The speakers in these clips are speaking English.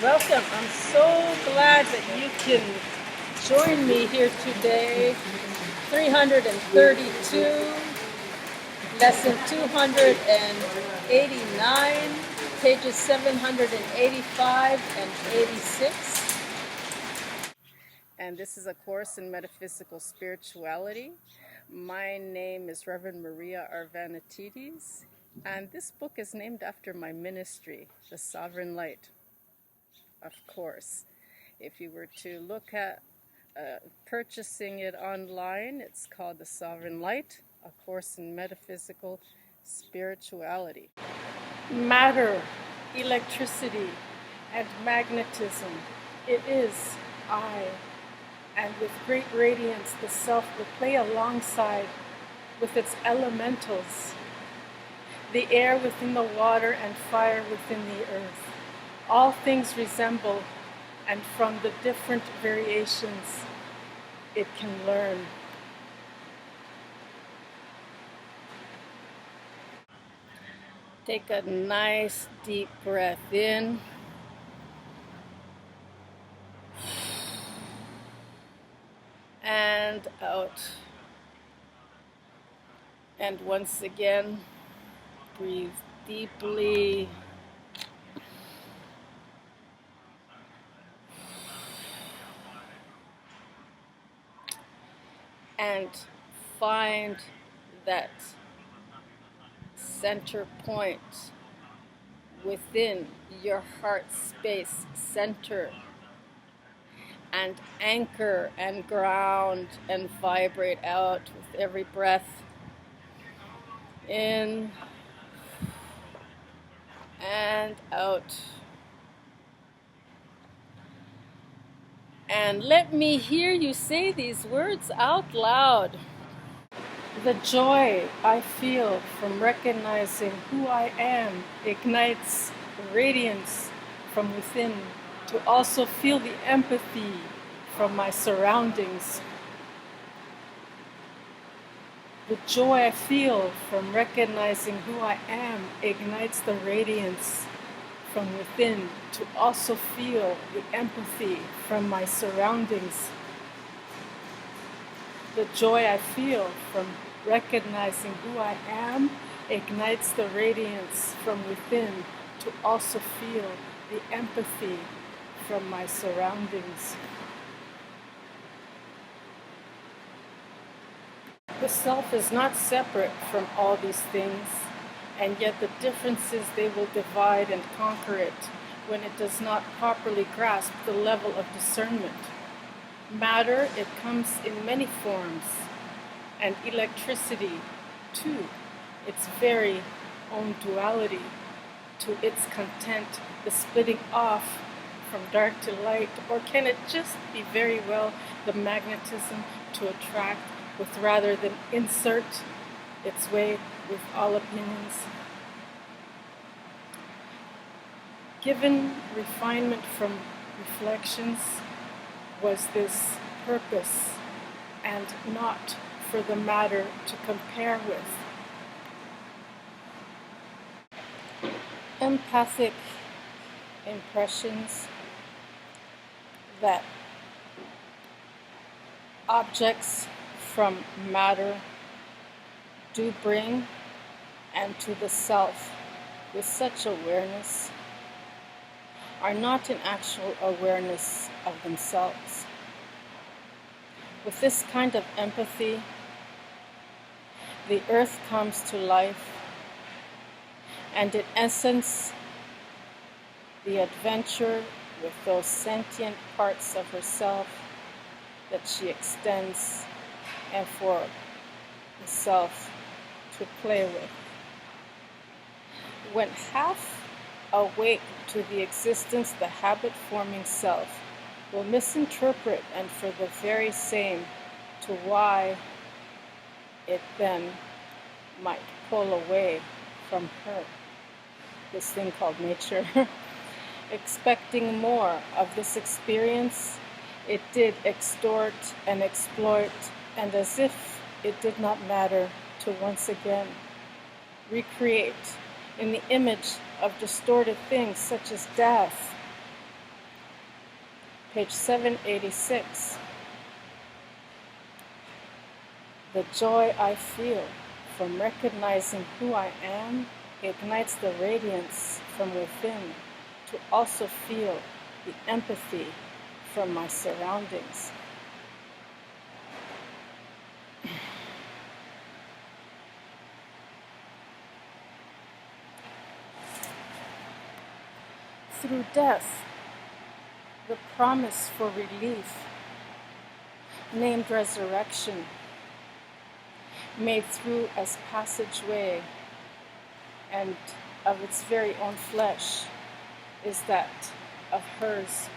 Welcome. I'm so glad that you can join me here today. 332, lesson 289, pages 785 and 86. And this is a course in metaphysical spirituality. My name is Reverend Maria Arvanitides, and this book is named after my ministry, TheSovereignLight. Of course, if you were to look at purchasing it online, it's called TheSovereignLight, a course in metaphysical spirituality. Matter, electricity, and magnetism, it is I. And with great radiance, the self will play alongside with its elementals, the air within the water and fire within the earth. All things resemble, and from the different variations, it can learn. Take a nice deep breath in. And out. And once again, breathe deeply. And find that center point within your heart space center, and anchor and ground and vibrate out with every breath in and out. And let me hear you say these words out loud. The joy I feel from recognizing who I am ignites radiance from within to also feel the empathy from my surroundings. The joy I feel from recognizing who I am ignites the radiance from within to also feel the empathy from my surroundings. The joy I feel from recognizing who I am ignites the radiance from within to also feel the empathy from my surroundings. The self is not separate from all these things, and yet the differences they will divide and conquer it when it does not properly grasp the level of discernment. Matter, it comes in many forms, and electricity, too, its very own duality, to its content, the splitting off from dark to light, or can it just be very well the magnetism to attract with rather than insert its way with all opinions? Given refinement from reflections was this purpose, and not for the matter to compare with. Empathic impressions that objects from matter do bring, and to the self with such awareness, are not in actual awareness of themselves. With this kind of empathy, the earth comes to life, and in essence, the adventure with those sentient parts of herself that she extends and for the self to play with. When half awake to the existence, the habit-forming self will misinterpret, and for the very same, to why it then might pull away from her, this thing called nature. Expecting more of this experience, it did extort and exploit, and as if it did not matter, to once again recreate in the image of distorted things such as death, Page 786. The joy I feel from recognizing who I am ignites the radiance from within to also feel the empathy from my surroundings. Through death, the promise for relief, named resurrection, made through as passageway and of its very own flesh, is that of hers.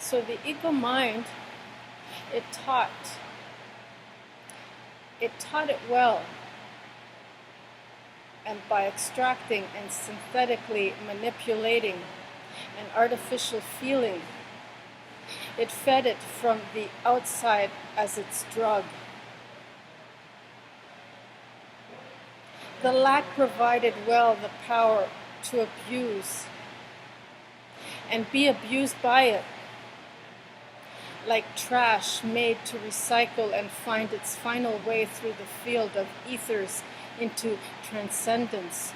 So the ego mind, it taught it well, and by extracting and synthetically manipulating an artificial feeling, it fed it from the outside as its drug. The lack provided well the power to abuse and be abused by it, like trash made to recycle and find its final way through the field of ethers into transcendence.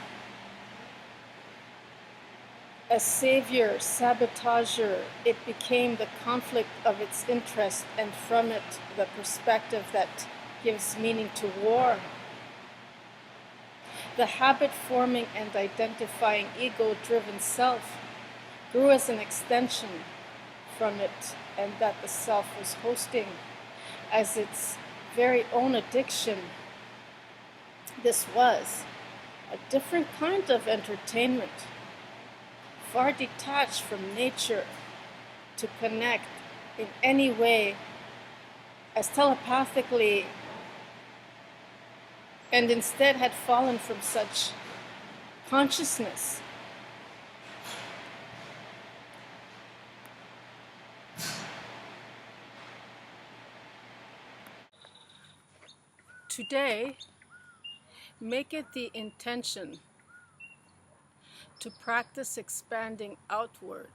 As savior, sabotager, it became the conflict of its interest, and from it the perspective that gives meaning to war. The habit-forming and identifying ego-driven self grew as an extension from it, and that the self was hosting as its very own addiction. This was a different kind of entertainment, far detached from nature to connect in any way as telepathically, and instead had fallen from such consciousness. Today, make it the intention to practice expanding outward.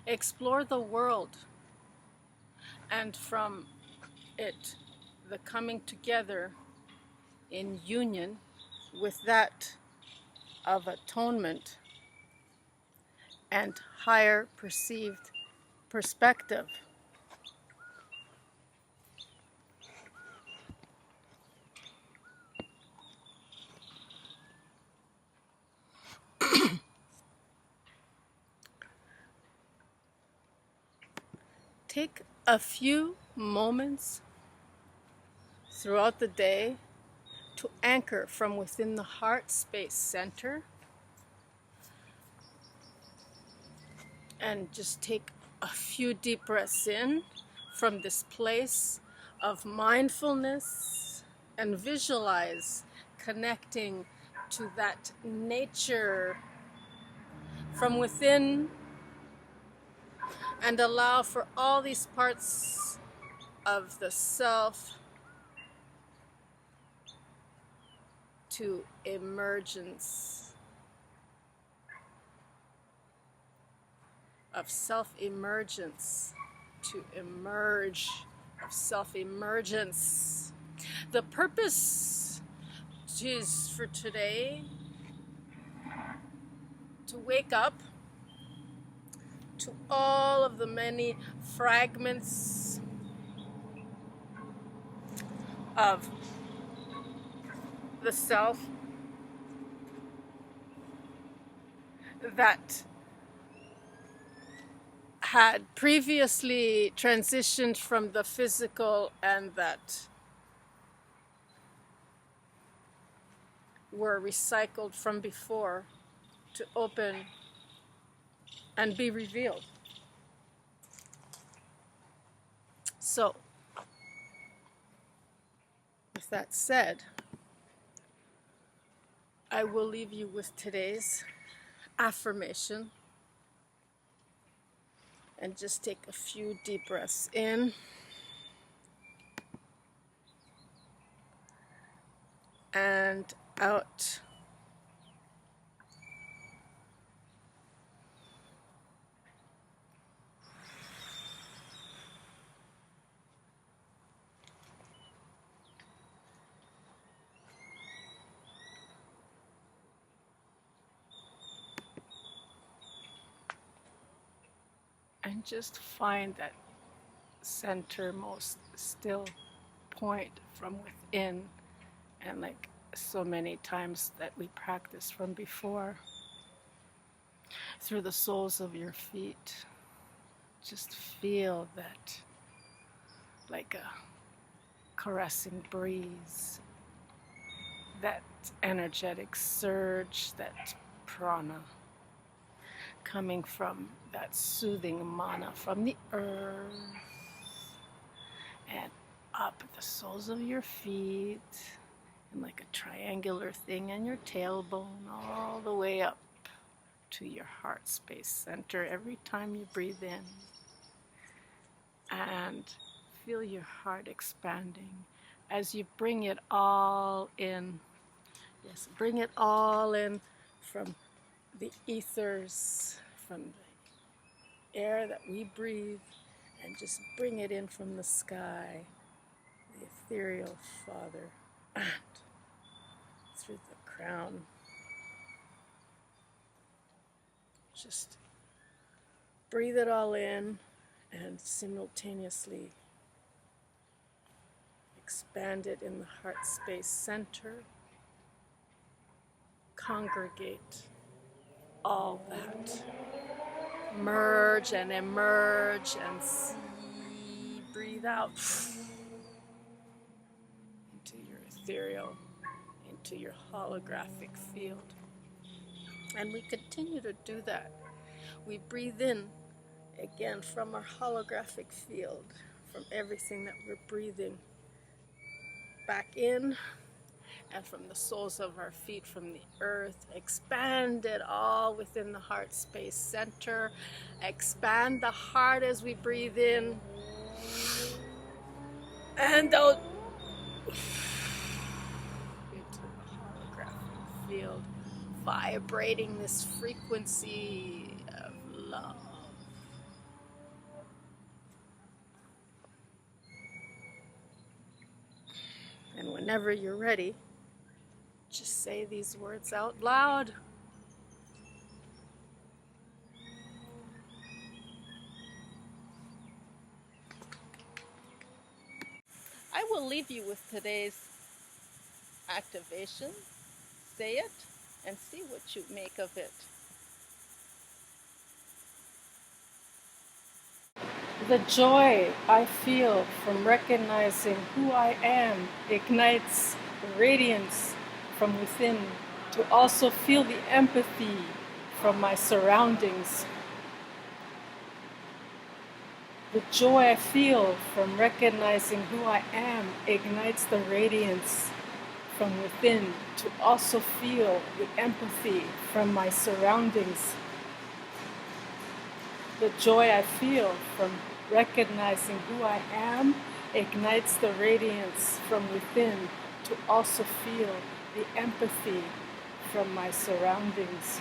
Explore the world, and from it, the coming together in union with that of atonement and higher perceived perspective. Take a few moments throughout the day to anchor from within the heart space center, and just take a few deep breaths in from this place of mindfulness, and visualize connecting to that nature from within, and allow for all these parts of the self to emergence, of self-emergence, to emerge, of self-emergence. The purpose is for today to wake up to all of the many fragments of the self that had previously transitioned from the physical, and that were recycled from before to open and be revealed. So, with that said, I will leave you with today's affirmation, and just take a few deep breaths in and out. And just find that centermost still point from within, and like so many times that we practiced from before, through the soles of your feet. Just feel that, like a caressing breeze, that energetic surge, that prana coming from that soothing mana from the earth and up the soles of your feet, and like a triangular thing in your tailbone, all the way up to your heart space center every time you breathe in. And feel your heart expanding as you bring it all in. Yes, bring it all in from the ethers, from the air that we breathe, and just bring it in from the sky, the ethereal Father, and through the crown. Just breathe it all in and simultaneously expand it in the heart space center. Congregate all that. Merge and emerge and see. Breathe out into your ethereal, into your holographic field. And we continue to do that. We breathe in again from our holographic field, from everything that we're breathing back in, and from the soles of our feet, from the earth. Expand it all within the heart space center. Expand the heart as we breathe in and out into the holographic field, vibrating this frequency of love. And whenever you're ready, just say these words out loud. I will leave you with today's activation. Say it and see what you make of it. The joy I feel from recognizing who I am ignites radiance from within to also feel the empathy from my surroundings. The joy I feel from recognizing who I am ignites the radiance from within to also feel the empathy from my surroundings. The joy I feel from recognizing who I am ignites the radiance from within to also feel the empathy from my surroundings.